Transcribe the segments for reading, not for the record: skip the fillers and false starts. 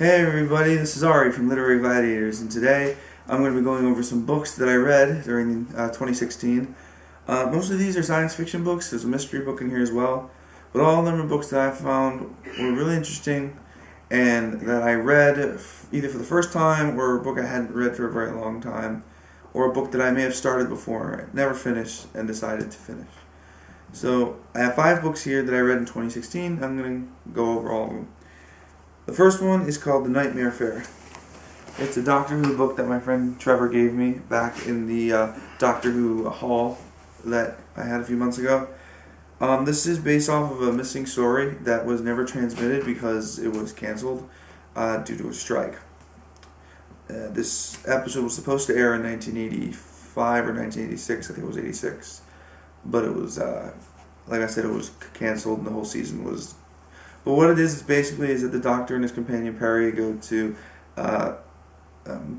Hey everybody, this is Ari from Literary Gladiators, and today I'm going to be going over some books that I read during 2016. Most of these are science fiction books. There's a mystery book in here as well, but all of them are books that I found were really interesting and that I read either for the first time or a book I hadn't read for a very long time, or a book that I may have started before, never finished, and decided to finish. So I have 5 books here that I read in 2016. I'm going to go over all of them. The first one is called The Nightmare Fair. It's a Doctor Who book that my friend Trevor gave me back in the Doctor Who haul that I had a few months ago. This is based off of a missing story that was never transmitted because it was canceled due to a strike. This episode was supposed to air in 1985 or 1986, I think it was 86. But it was, like I said, it was canceled and the whole season was... But what it is basically is that the Doctor and his companion Perry go to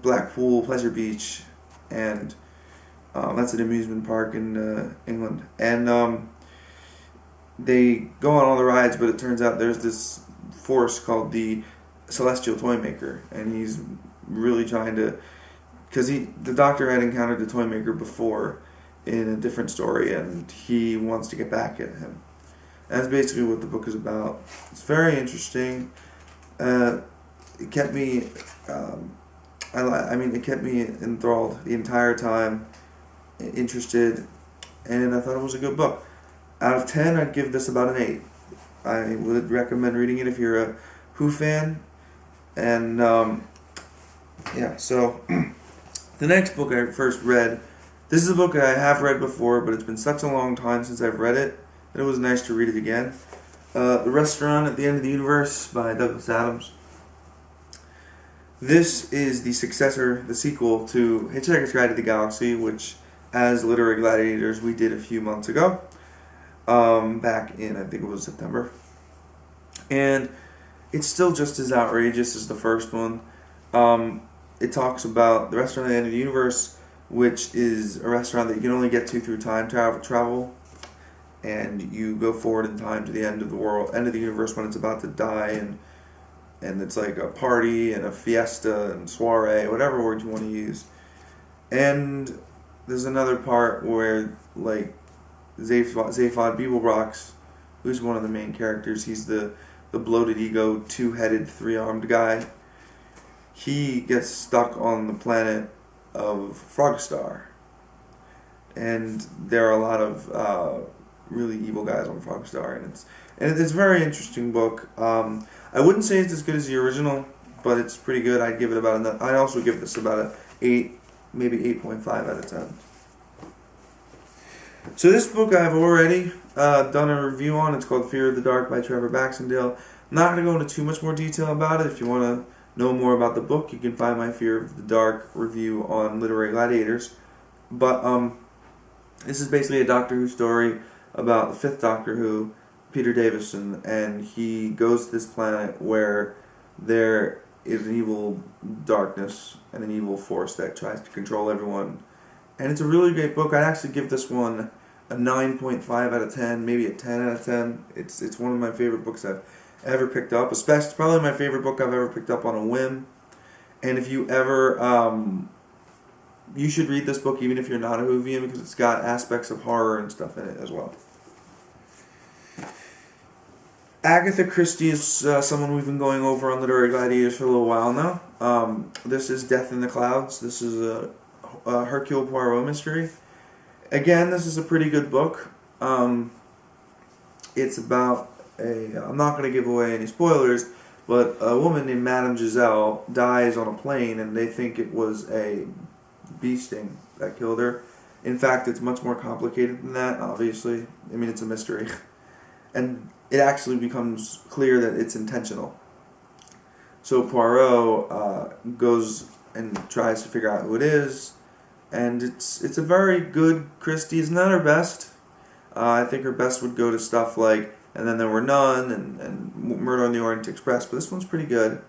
Blackpool Pleasure Beach, and that's an amusement park in England. And they go on all the rides, but it turns out there's this force called the Celestial Toymaker, and he's really trying to... Because the Doctor had encountered the Toymaker before in a different story, and he wants to get back at him. That's basically what the book is about. It's very interesting. It kept me, it kept me enthralled the entire time, interested, and I thought it was a good book. Out of 10, I'd give this about an 8. I would recommend reading it if you're a Who fan. And yeah, so the next book I first read, this is a book I have read before, but it's been such a long time since I've read it that it was nice to read it again. The Restaurant at the End of the Universe by Douglas Adams. This is the successor, the sequel to Hitchhiker's Guide to the Galaxy, which, as Literary Gladiators, we did a few months ago, back in, I think it was September. And it's still just as outrageous as the first one. It talks about the Restaurant at the End of the Universe, which is a restaurant that you can only get to through time travel. And you go forward in time to the end of the world, end of the universe when it's about to die, and it's like a party and a fiesta and soiree, whatever word you want to use. And there's another part where, like, Zaphod Beeblebrox, who's one of the main characters, he's the bloated ego, 2-headed, 3-armed guy. He gets stuck on the planet of Frogstar. And there are a lot of really evil guys on Frogstar, and it's a very interesting book. I wouldn't say it's as good as the original, but it's pretty good. I'd give it I'd also give this about an 8, maybe 8.5 out of 10. So this book I've already done a review on. It's called Fear of the Dark by Trevor Baxendale. I'm not going to go into too much more detail about it. If you want to know more about the book, you can find my Fear of the Dark review on Literary Gladiators. But this is basically a Doctor Who story about the 5th Doctor Who, Peter Davison, and he goes to this planet where there is an evil darkness and an evil force that tries to control everyone. And it's a really great book. I'd actually give this one a 9.5 out of 10, maybe a 10 out of 10. It's one of my favorite books I've ever picked up. It's probably my favorite book I've ever picked up on a whim. And if you ever... you should read this book even if you're not a Whovian, because it's got aspects of horror and stuff in it as well. Agatha Christie is someone we've been going over on Literary Gladiators for a little while now. This is Death in the Clouds. This is a Hercule Poirot mystery. Again, this is a pretty good book. It's about I'm not going to give away any spoilers, but a woman named Madame Giselle dies on a plane, and they think it was a bee sting that killed her. In fact, it's much more complicated than that, obviously. I mean, it's a mystery. And it actually becomes clear that it's intentional. So Poirot goes and tries to figure out who it is, and it's a very good Christie. It's not her best. I think her best would go to stuff like And Then There Were None and Murder on the Orient Express, but this one's pretty good.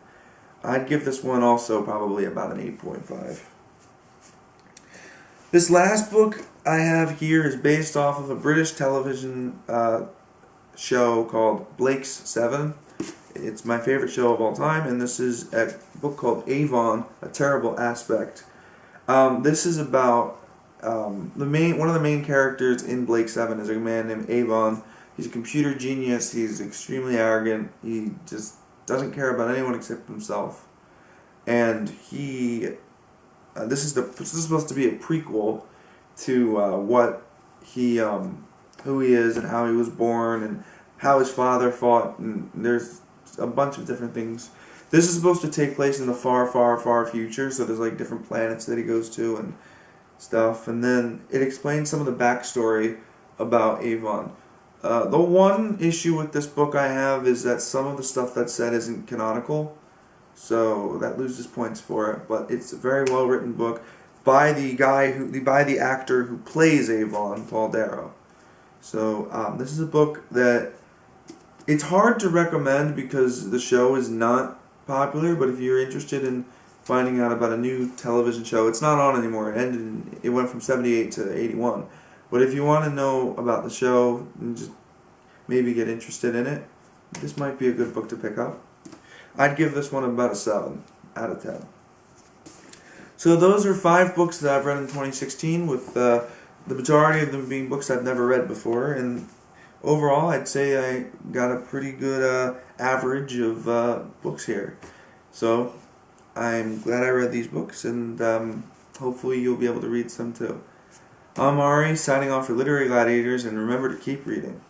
I'd give this one also probably about an 8.5. This last book I have here is based off of a British television show called Blake's 7. It's my favorite show of all time, and this is a book called Avon, A Terrible Aspect. This is about one of the main characters in Blake 7 is a man named Avon. He's a computer genius. He's extremely arrogant. He just doesn't care about anyone except himself. And this is supposed to be a prequel to who he is and how he was born and how his father fought. And there's a bunch of different things. This is supposed to take place in the far, far, far future. So there's like different planets that he goes to and stuff. And then it explains some of the backstory about Avon. The one issue with this book I have is that some of the stuff that's said isn't canonical, so that loses points for it. But it's a very well written book by the actor who plays Avon, Paul Darrow. So this is a book that it's hard to recommend because the show is not popular. But if you're interested in finding out about a new television show, it's not on anymore. It went from 78 to 81. But if you want to know about the show and just maybe get interested in it, this might be a good book to pick up. I'd give this one about a 7 out of 10. So those are 5 books that I've read in 2016, with the majority of them being books I've never read before. And overall, I'd say I got a pretty good average of books here. So I'm glad I read these books, and hopefully you'll be able to read some too. I'm Ari, signing off for Literary Gladiators, and remember to keep reading.